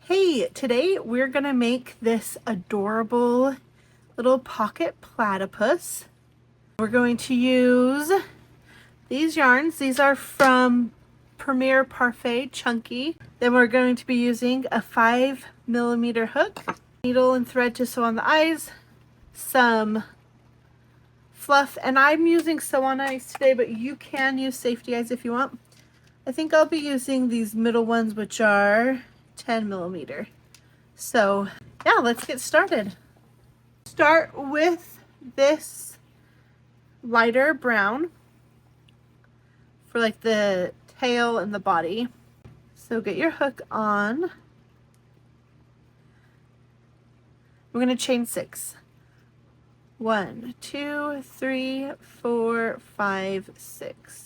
Hey, today we're gonna make this adorable little pocket platypus. We're going to use these yarns. These are from Premier Parfait Chunky. Then we're going to be using a 5mm hook, needle and thread to sew on the eyes, some fluff, and I'm using Sew On Ice today, but you can use safety eyes if you want. I think I'll be using these middle ones, which are 10mm. So yeah, let's get started. Start with this lighter brown for like the tail and the body. So get your hook on. We're going to chain 6. 1, 2, 3, 4, 5, 6.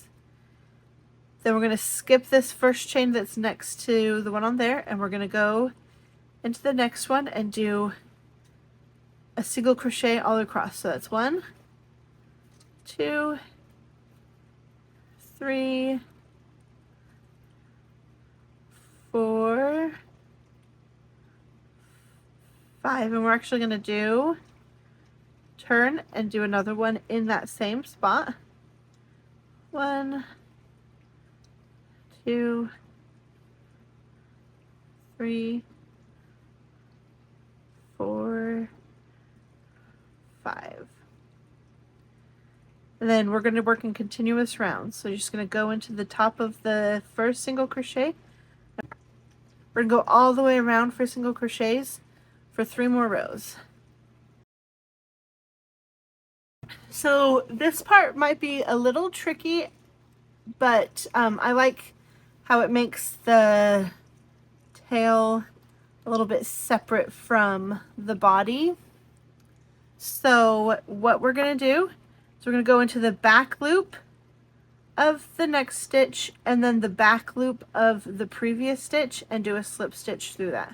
Then we're going to skip this first chain that's next to the one on there, and we're going to go into the next one and do a single crochet all across. So that's 1, 2, 3, 4, 5, and we're actually going to do turn and do another one in that same spot. 1, 2, 3, 4, 5. And then we're going to work in continuous rounds. So you're just going to go into the top of the first single crochet. We're going to go all the way around for single crochets for 3 more rows. So this part might be a little tricky, but I like how it makes the tail a little bit separate from the body. So what we're going to do is we're going to go into the back loop of the next stitch and then the back loop of the previous stitch and do a slip stitch through that.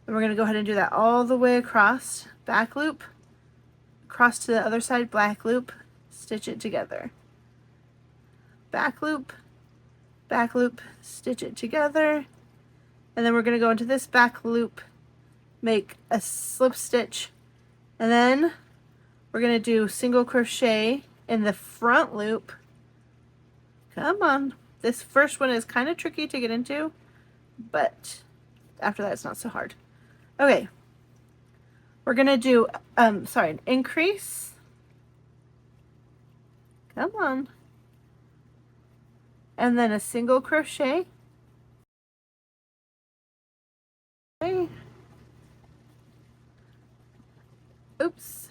And we're going to go ahead and do that all the way across. Back loop, across to the other side, back loop, stitch it together. Back loop, stitch it together. And then we're going to go into this back loop, make a slip stitch, and then we're going to do single crochet in the front loop. Come on. This first one is kind of tricky to get into, but after that it's not so hard. Okay. We're going to do, an increase. Come on. And then a single crochet. Okay. Oops.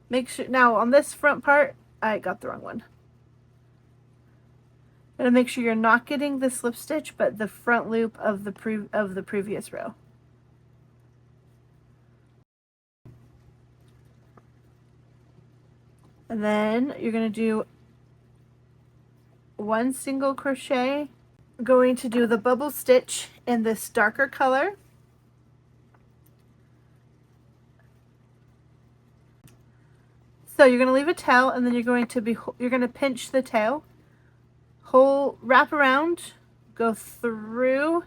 Make sure, now on this front part, I got the wrong one. Gotta make sure you're not getting the slip stitch, but the front loop of the previous row. And then you're gonna do 1 single crochet. I'm going to do the bubble stitch in this darker color. So you're going to leave a tail, and then you're going to pinch the tail, wrap around, go through,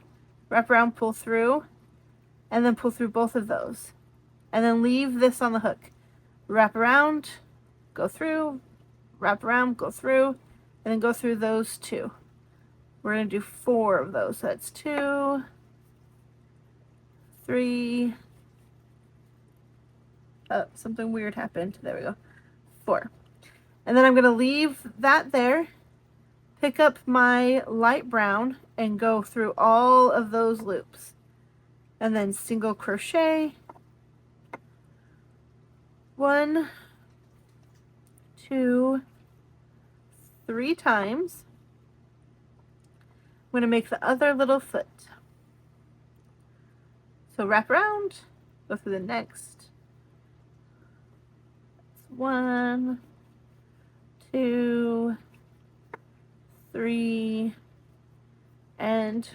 wrap around, pull through, and then pull through both of those, and then leave this on the hook. Wrap around, go through, wrap around, go through, and then go through those 2. We're going to do 4 of those. So that's 2, 3. Oh, something weird happened. There we go. 4. And then I'm going to leave that there, pick up my light brown, and go through all of those loops. And then single crochet. 1, 2, 3 times. I'm going to make the other little foot. So wrap around, go through the next. 1, 2, 3, and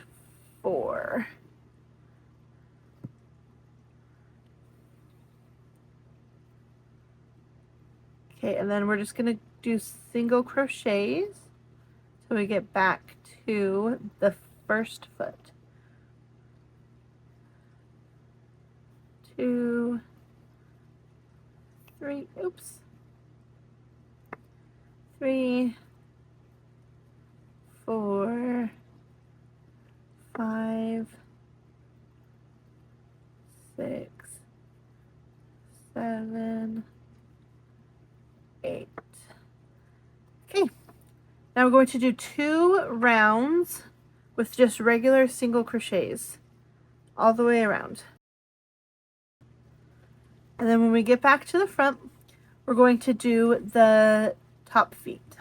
4. Okay, and then we're just going to do single crochets so we get back to the first foot. 2, 3, oops, 3, 4, 5, 6, 7, 8. Okay, now we're going to do 2 rounds with just regular single crochets all the way around. And then when we get back to the front, we're going to do the top feet. So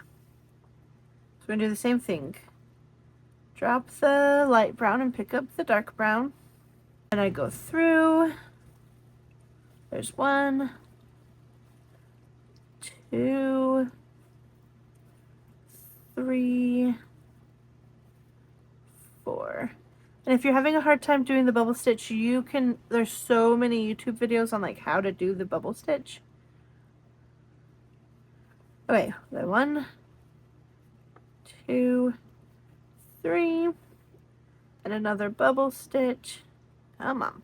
we're going to do the same thing. Drop the light brown and pick up the dark brown. And I go through. There's 1, 2, 3, 4. And if you're having a hard time doing the bubble stitch, you can, there's so many YouTube videos on like how to do the bubble stitch. Okay, 1, 2, 3, and another bubble stitch. Come on.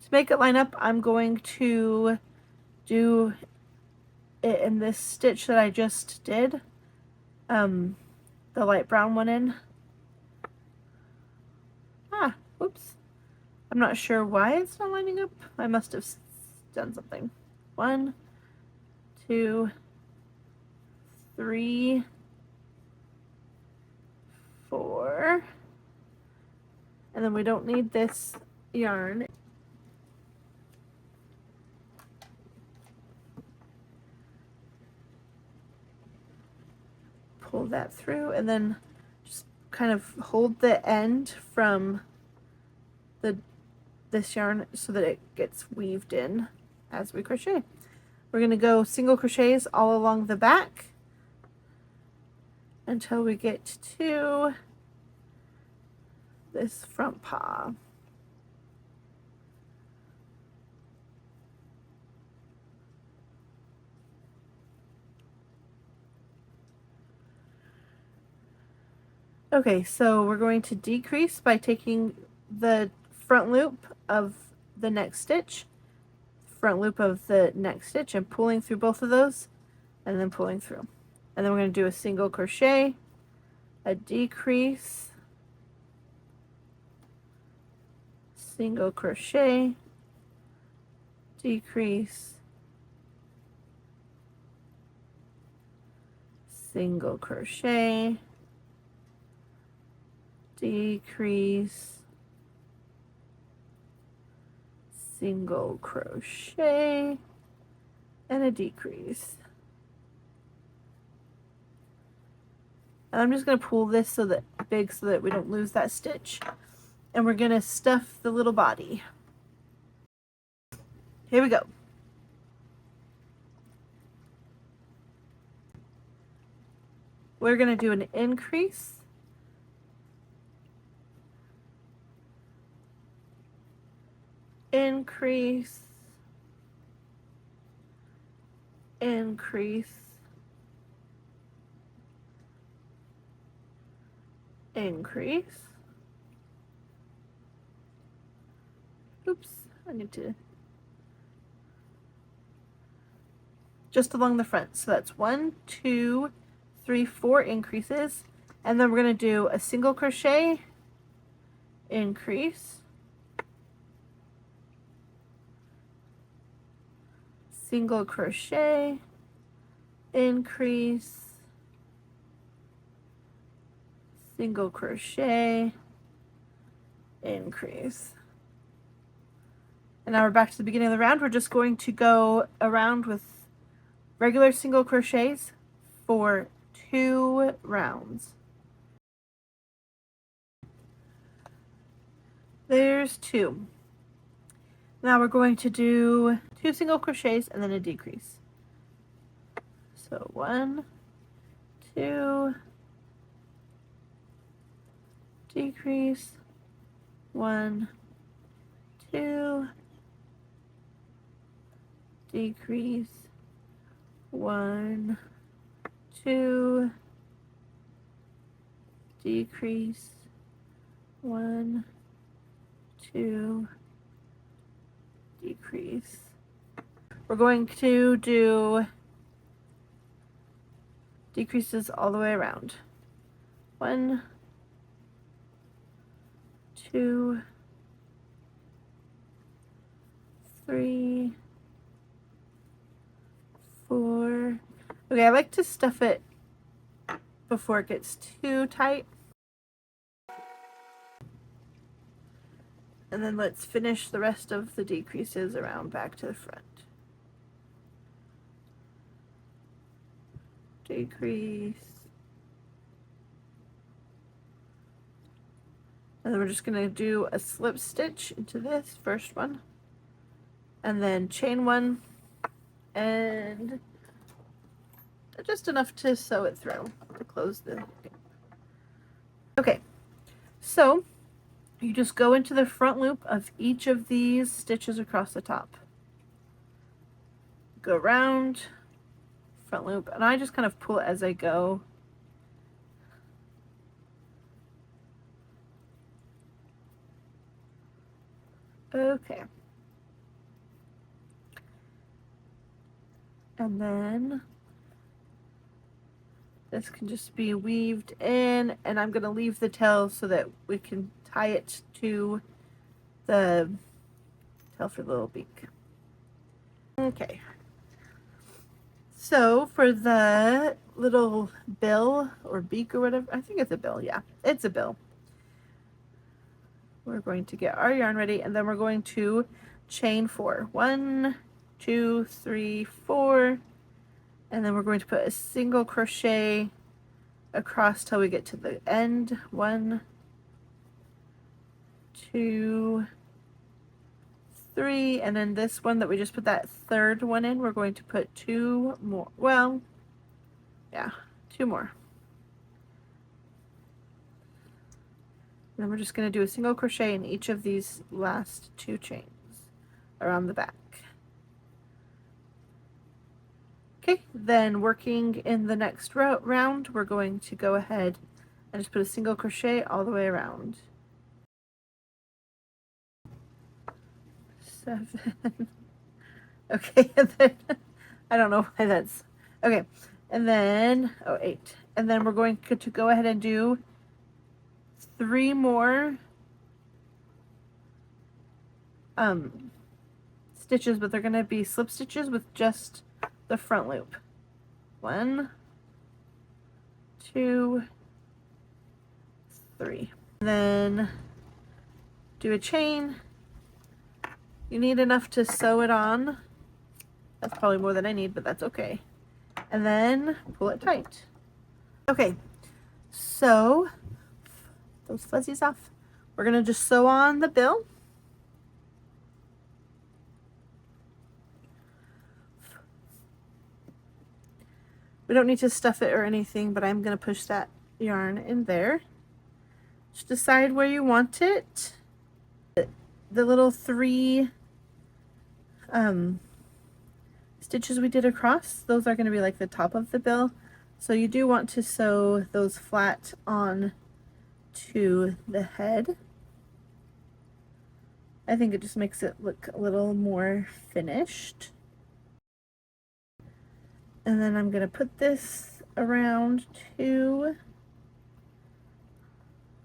To make it line up, I'm going to do it in this stitch that I just did, the light brown one in. Oops. I'm not sure why it's not lining up. I must have done something. 1, 2, 3, 4. And then we don't need this yarn. Pull that through and then just kind of hold the end from this yarn so that it gets weaved in as we crochet. We're going to go single crochets all along the back until we get to this front paw. Okay, so we're going to decrease by taking the front loop of the next stitch, front loop of the next stitch, and pulling through both of those, and then pulling through. And then we're going to do a single crochet, a decrease, single crochet, decrease, single crochet, decrease, single crochet, and a decrease. And I'm just going to pull this so that big so that we don't lose that stitch. And we're going to stuff the little body. Here we go. We're going to do an increase, increase, increase, increase. Oops, I need to just along the front. So that's 1, 2, 3, 4 increases, and then we're going to do a single crochet, increase, single crochet, increase, single crochet, increase. And now we're back to the beginning of the round. We're just going to go around with regular single crochets for 2 rounds. There's 2. Now we're going to do 2 single crochets and then a decrease. So 1, 2, decrease, 1, 2, decrease, 1, 2, decrease, 1, 2, decrease. We're going to do decreases all the way around. 1, 2, 3, 4. Okay, I like to stuff it before it gets too tight. And then let's finish the rest of the decreases around back to the front. Decrease. And then we're just going to do a slip stitch into this first one. And then chain 1. And just enough to sew it through to close the gap. Okay, so you just go into the front loop of each of these stitches across the top. Go around, front loop, and I just kind of pull it as I go. Okay. And then this can just be weaved in, and I'm going to leave the tail so that we can tie it to the tail for the little beak. Okay. So for the little bill or beak or whatever, I think it's a bill, yeah, it's a bill. We're going to get our yarn ready, and then we're going to chain 4. 1, 2, 3, 4. And then we're going to put a single crochet across till we get to the end. 1, 2, 3. And then this one that we just put that third one in, we're going to put 2 more. Well, yeah, 2 more. And then we're just going to do a single crochet in each of these last 2 chains around the back. Okay, then working in the next round, we're going to go ahead and just put a single crochet all the way around. 7. Okay, and then I don't know why that's okay. And then 8. And then we're going to go ahead and do 3 more stitches, but they're going to be slip stitches with just the front loop. 1, 2, 3. And then do a chain. You need enough to sew it on. That's probably more than I need, but that's okay. And then pull it tight. Okay, so those fuzzies off. We're gonna just sew on the bill. We don't need to stuff it or anything, but I'm going to push that yarn in there. Just decide where you want it. The little 3 stitches we did across, those are going to be like the top of the bill. So you do want to sew those flat on to the head. I think it just makes it look a little more finished. And then I'm going to put this around to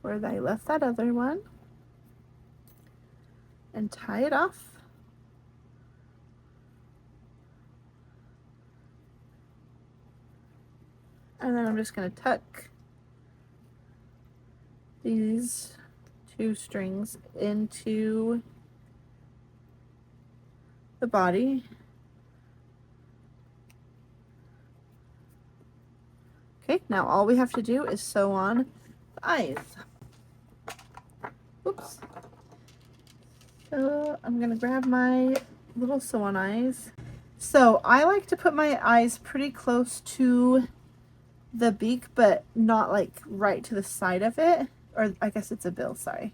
where I left that other one and tie it off. And then I'm just going to tuck these 2 strings into the body. Okay, now all we have to do is sew on the eyes. Oops. So I'm going to grab my little sew-on eyes. So I like to put my eyes pretty close to the beak, but not like right to the side of it. Or I guess it's a bill, sorry.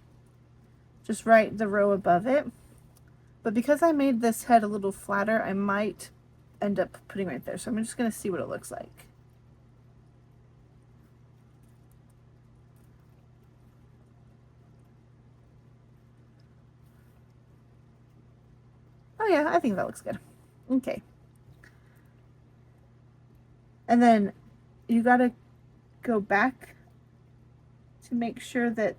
Just right the row above it. But because I made this head a little flatter, I might end up putting right there. So I'm just going to see what it looks like. Oh yeah, I think that looks good. Okay. And then you gotta go back to make sure that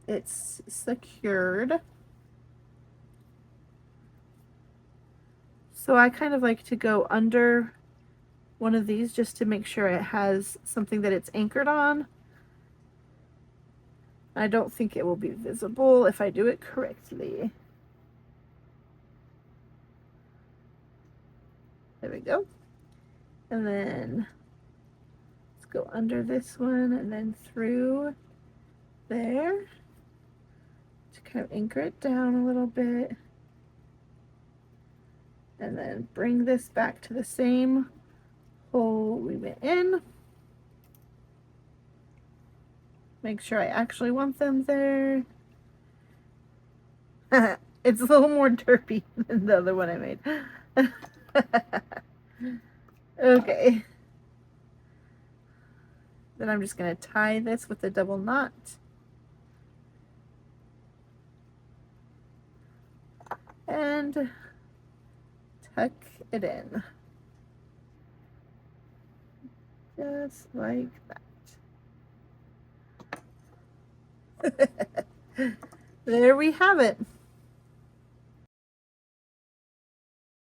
it's secured. So I kind of like to go under one of these just to make sure it has something that it's anchored on. I don't think it will be visible if I do it correctly. There we go. And then let's go under this one and then through there to kind of anchor it down a little bit. And then bring this back to the same hole we went in. Make sure I actually want them there. It's a little more derpy than the other one I made. Okay. Then I'm just going to tie this with a double knot. And tuck it in. Just like that. There we have it.